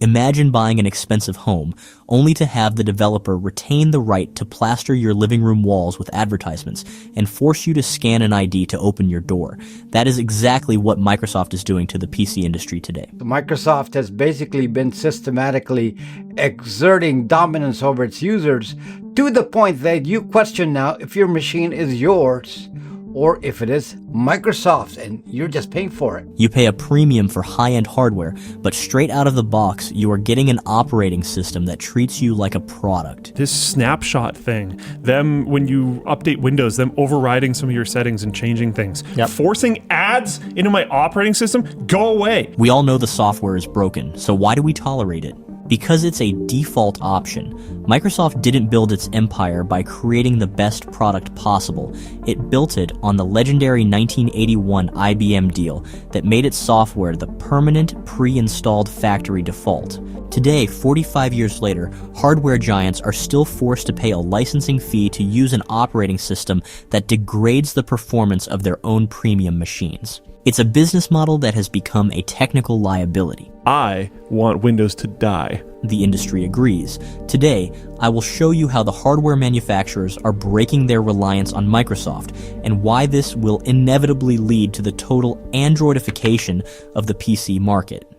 Imagine buying an expensive home, only to have the developer retain the right to plaster your living room walls with advertisements and force you to scan an ID to open your door. That is exactly what Microsoft is doing to the PC industry today. Microsoft has basically been systematically exerting dominance over its users to the point that you question now if your machine is yours or if it is Microsoft and you're just paying for it. You pay a premium for high-end hardware, but straight out of the box, you are getting an operating system that treats you like a product. This snapshot thing, them, when you update Windows, them overriding some of your settings and changing things. Yep. Forcing ads into my operating system, go away. We all know the software is broken, so why do we tolerate it? Because it's a default option. Microsoft didn't build its empire by creating the best product possible. It built it on the legendary 1981 IBM deal that made its software the permanent pre-installed factory default. Today, 45 years later, hardware giants are still forced to pay a licensing fee to use an operating system that degrades the performance of their own premium machines. It's a business model that has become a technical liability. I want Windows to die. The industry agrees. Today, I will show you how the hardware manufacturers are breaking their reliance on Microsoft and why this will inevitably lead to the total Androidification of the PC market.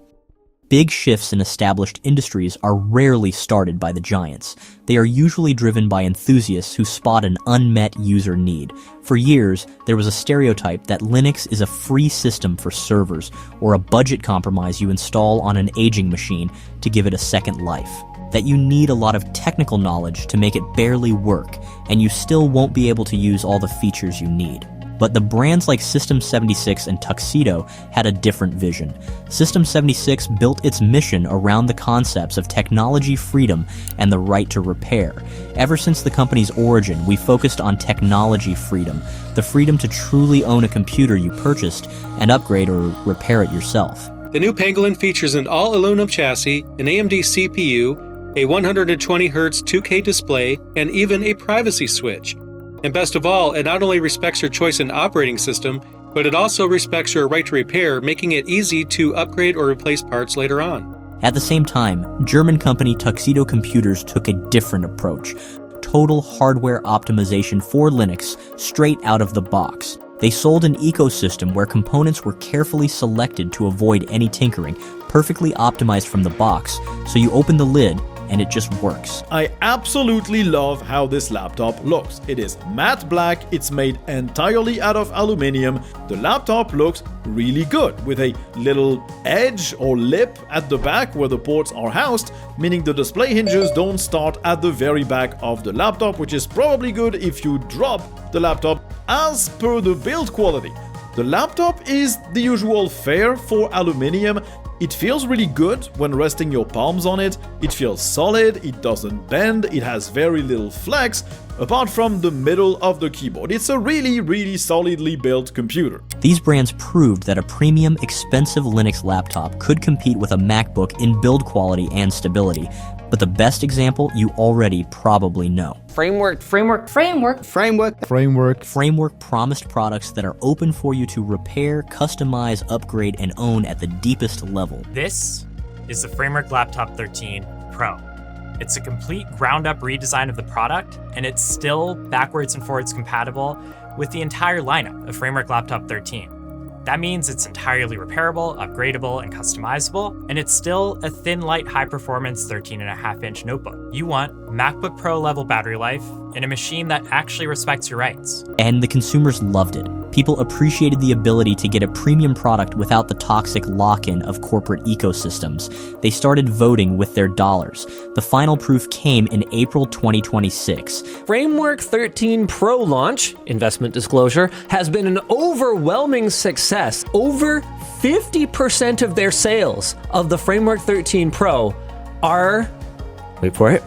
Big shifts in established industries are rarely started by the giants. They are usually driven by enthusiasts who spot an unmet user need. For years, there was a stereotype that Linux is a free system for servers, or a budget compromise you install on an aging machine to give it a second life. That you need a lot of technical knowledge to make it barely work, and you still won't be able to use all the features you need. But the brands like System 76 and Tuxedo had a different vision. System 76 built its mission around the concepts of technology freedom and the right to repair. Ever since the company's origin, we focused on technology freedom, the freedom to truly own a computer you purchased and upgrade or repair it yourself. The new Pangolin features an all-aluminum chassis, an AMD CPU, a 120Hz 2K display, and even a privacy switch. And best of all, it not only respects your choice in operating system, but it also respects your right to repair, making it easy to upgrade or replace parts later on. At the same time, German company Tuxedo Computers took a different approach. Total hardware optimization for Linux, straight out of the box. They sold an ecosystem where components were carefully selected to avoid any tinkering, perfectly optimized from the box, so you open the lid, and it just works. I absolutely love how this laptop looks. It is matte black, it's made entirely out of aluminium. The laptop looks really good, with a little edge or lip at the back where the ports are housed, meaning the display hinges don't start at the very back of the laptop, which is probably good if you drop the laptop. As per the build quality, the laptop is the usual fare for aluminium. It feels really good when resting your palms on it. It feels solid, it doesn't bend, it has very little flex, apart from the middle of the keyboard. It's a really solidly built computer. These brands proved that a premium, expensive Linux laptop could compete with a MacBook in build quality and stability. But the best example you already probably know. Framework promised products that are open for you to repair, customize, upgrade, and own at the deepest level. This is the Framework Laptop 13 Pro. It's a complete ground-up redesign of the product, and it's still backwards and forwards compatible with the entire lineup of Framework Laptop 13. That means it's entirely repairable, upgradable, and customizable, and it's still a thin, light, high-performance 13.5-inch notebook. You want MacBook Pro level battery life in a machine that actually respects your rights. And the consumers loved it. People appreciated the ability to get a premium product without the toxic lock-in of corporate ecosystems. They started voting with their dollars. The final proof came in April 2026. Framework 13 Pro launch, investment disclosure, has been an overwhelming success. Over 50% of their sales of the Framework 13 Pro are, wait for it,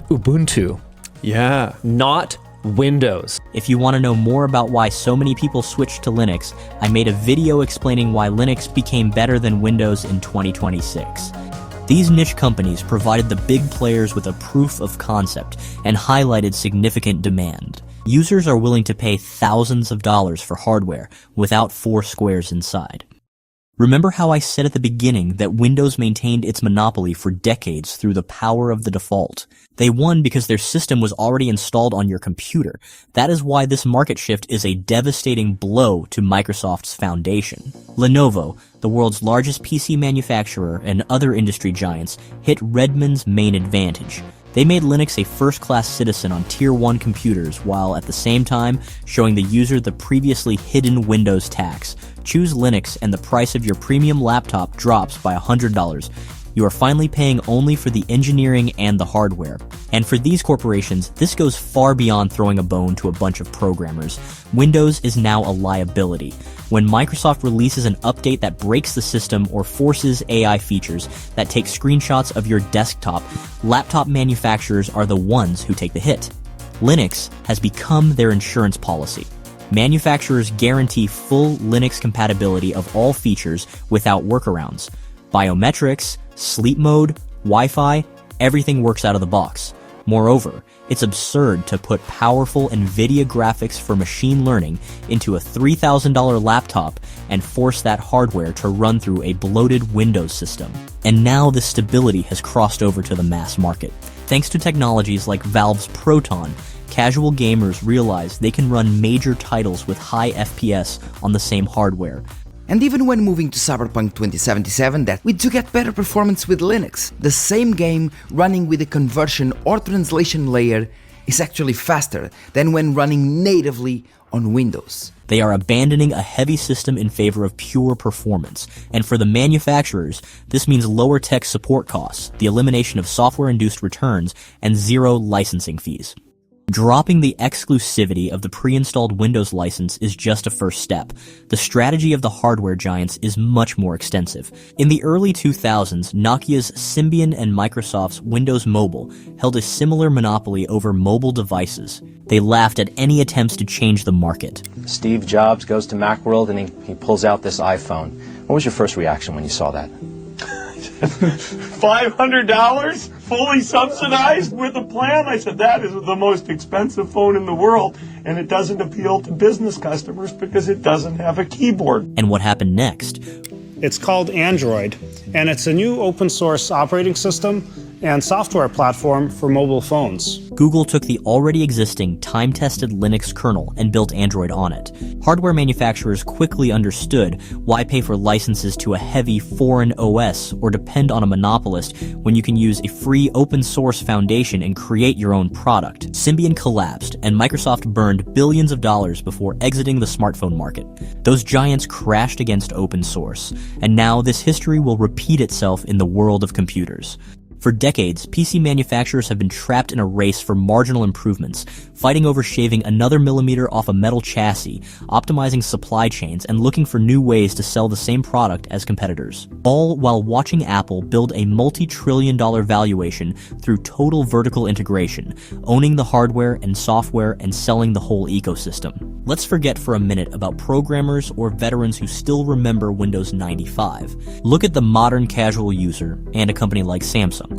Ubuntu. Yeah. Not Windows. If you want to know more about why so many people switched to Linux, I made a video explaining why Linux became better than Windows in 2026. These niche companies provided the big players with a proof of concept and highlighted significant demand. Users are willing to pay thousands of dollars for hardware without four squares inside. Remember how I said at the beginning that Windows maintained its monopoly for decades through the power of the default? They won because their system was already installed on your computer. That is why this market shift is a devastating blow to Microsoft's foundation. Lenovo, the world's largest PC manufacturer, and other industry giants hit Redmond's main advantage. They made Linux a first-class citizen on Tier 1 computers while at the same time showing the user the previously hidden Windows tax. Choose Linux and the price of your premium laptop drops by $100. You are finally paying only for the engineering and the hardware. And for these corporations, this goes far beyond throwing a bone to a bunch of programmers. Windows is now a liability. When Microsoft releases an update that breaks the system or forces AI features that take screenshots of your desktop, laptop manufacturers are the ones who take the hit. Linux has become their insurance policy. Manufacturers guarantee full Linux compatibility of all features without workarounds. Biometrics, sleep mode, Wi-Fi, everything works out of the box. Moreover, it's absurd to put powerful NVIDIA graphics for machine learning into a $3,000 laptop and force that hardware to run through a bloated Windows system. And now this stability has crossed over to the mass market. Thanks to technologies like Valve's Proton, casual gamers realize they can run major titles with high FPS on the same hardware. And even when moving to Cyberpunk 2077, that we do get better performance with Linux. The same game running with a conversion or translation layer is actually faster than when running natively on Windows. They are abandoning a heavy system in favor of pure performance. And for the manufacturers, this means lower tech support costs, the elimination of software-induced returns, and zero licensing fees. Dropping the exclusivity of the pre-installed Windows license is just a first step. The strategy of the hardware giants is much more extensive. In the early 2000s, Nokia's Symbian and Microsoft's Windows Mobile held a similar monopoly over mobile devices. They laughed at any attempts to change the market. Steve Jobs goes to Macworld and he pulls out this iPhone. What was your first reaction when you saw that? $500 fully subsidized with a plan? I said, that is the most expensive phone in the world, and it doesn't appeal to business customers because it doesn't have a keyboard. And what happened next? It's called Android, and it's a new open source operating system and software platform for mobile phones. Google took the already existing, time-tested Linux kernel and built Android on it. Hardware manufacturers quickly understood why pay for licenses to a heavy foreign OS or depend on a monopolist when you can use a free open-source foundation and create your own product. Symbian collapsed, and Microsoft burned billions of dollars before exiting the smartphone market. Those giants crashed against open source, and now this history will repeat itself in the world of computers. For decades, PC manufacturers have been trapped in a race for marginal improvements, fighting over shaving another millimeter off a metal chassis, optimizing supply chains, and looking for new ways to sell the same product as competitors. All while watching Apple build a multi-trillion-dollar valuation through total vertical integration, owning the hardware and software and selling the whole ecosystem. Let's forget for a minute about programmers or veterans who still remember Windows 95. Look at the modern casual user and a company like Samsung.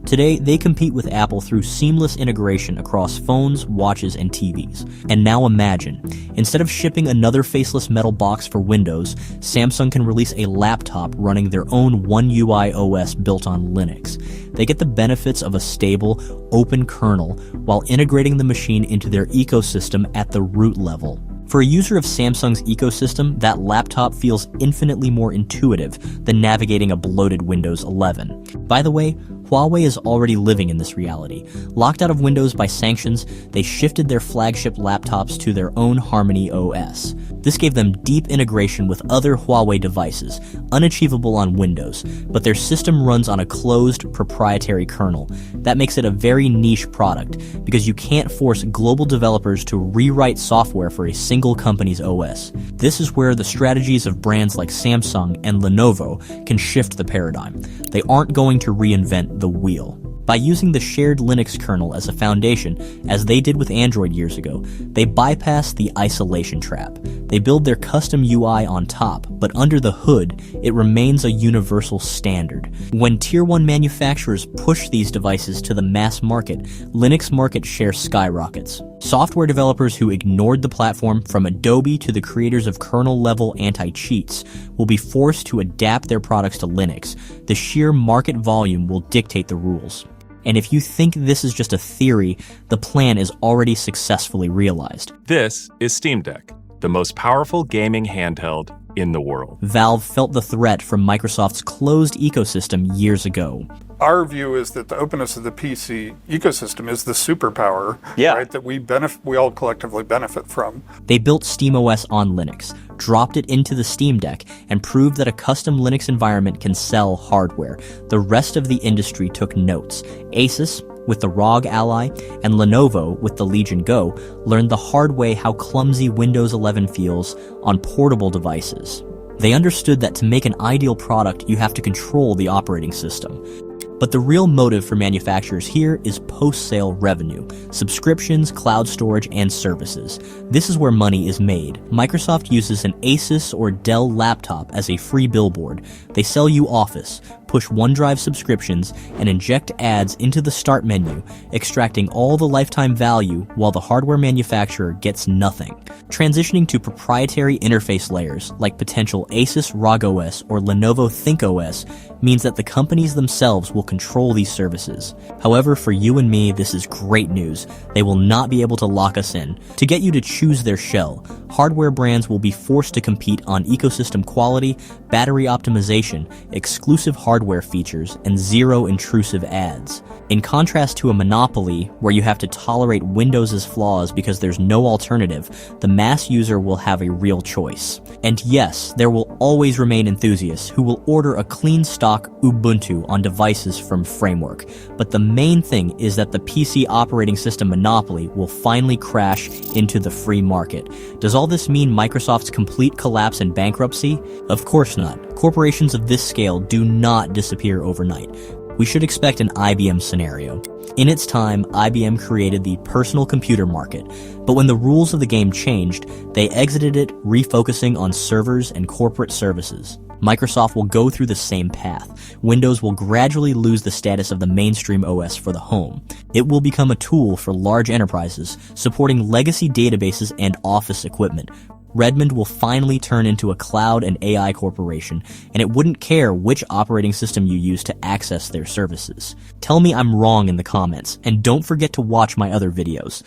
Today, they compete with Apple through seamless integration across phones, watches, and TVs. And now imagine, instead of shipping another faceless metal box for Windows, Samsung can release a laptop running their own One UI OS built on Linux. They get the benefits of a stable, open kernel while integrating the machine into their ecosystem at the root level. For a user of Samsung's ecosystem, that laptop feels infinitely more intuitive than navigating a bloated Windows 11. By the way, Huawei is already living in this reality. Locked out of Windows by sanctions, they shifted their flagship laptops to their own Harmony OS. This gave them deep integration with other Huawei devices, unachievable on Windows, but their system runs on a closed, proprietary kernel. That makes it a very niche product, because you can't force global developers to rewrite software for a single company's OS. This is where the strategies of brands like Samsung and Lenovo can shift the paradigm. They aren't going to reinvent the wheel. By using the shared Linux kernel as a foundation, as they did with Android years ago, they bypass the isolation trap. They build their custom UI on top, but under the hood, it remains a universal standard. When Tier 1 manufacturers push these devices to the mass market, Linux market share skyrockets. Software developers who ignored the platform, from Adobe to the creators of kernel-level anti-cheats, will be forced to adapt their products to Linux. The sheer market volume will dictate the rules. And if you think this is just a theory, the plan is already successfully realized. This is Steam Deck, the most powerful gaming handheld in the world. Valve felt the threat from Microsoft's closed ecosystem years ago. Our view is that the openness of the PC ecosystem is the superpower, right, that we all collectively benefit from. They built SteamOS on Linux, dropped it into the Steam Deck, and proved that a custom Linux environment can sell hardware. The rest of the industry took notes. Asus, with the ROG Ally, and Lenovo, with the Legion Go, learned the hard way how clumsy Windows 11 feels on portable devices. They understood that to make an ideal product, you have to control the operating system. But the real motive for manufacturers here is post-sale revenue, subscriptions, cloud storage, and services. This is where money is made. Microsoft uses an Asus or Dell laptop as a free billboard. They sell you Office, push OneDrive subscriptions, and inject ads into the start menu, extracting all the lifetime value while the hardware manufacturer gets nothing. Transitioning to proprietary interface layers like potential Asus ROG OS or Lenovo ThinkOS means that the companies themselves will control these services. However, for you and me, this is great news. They will not be able to lock us in. To get you to choose their shell, hardware brands will be forced to compete on ecosystem quality, battery optimization, exclusive hardware features, and zero intrusive ads. In contrast to a monopoly where you have to tolerate Windows's flaws because there's no alternative, the mass user will have a real choice. And yes, there will always remain enthusiasts who will order a clean stock Ubuntu on devices from Framework. But the main thing is that the PC operating system monopoly will finally crash into the free market. Does all this mean Microsoft's complete collapse and bankruptcy? Of course not. Corporations of this scale do not disappear overnight. We should expect an IBM scenario. In its time, IBM created the personal computer market, but when the rules of the game changed, they exited it, refocusing on servers and corporate services. Microsoft will go through the same path. Windows will gradually lose the status of the mainstream OS for the home. It will become a tool for large enterprises, supporting legacy databases and office equipment. Redmond will finally turn into a cloud and AI corporation, and it wouldn't care which operating system you use to access their services. Tell me I'm wrong in the comments, and don't forget to watch my other videos.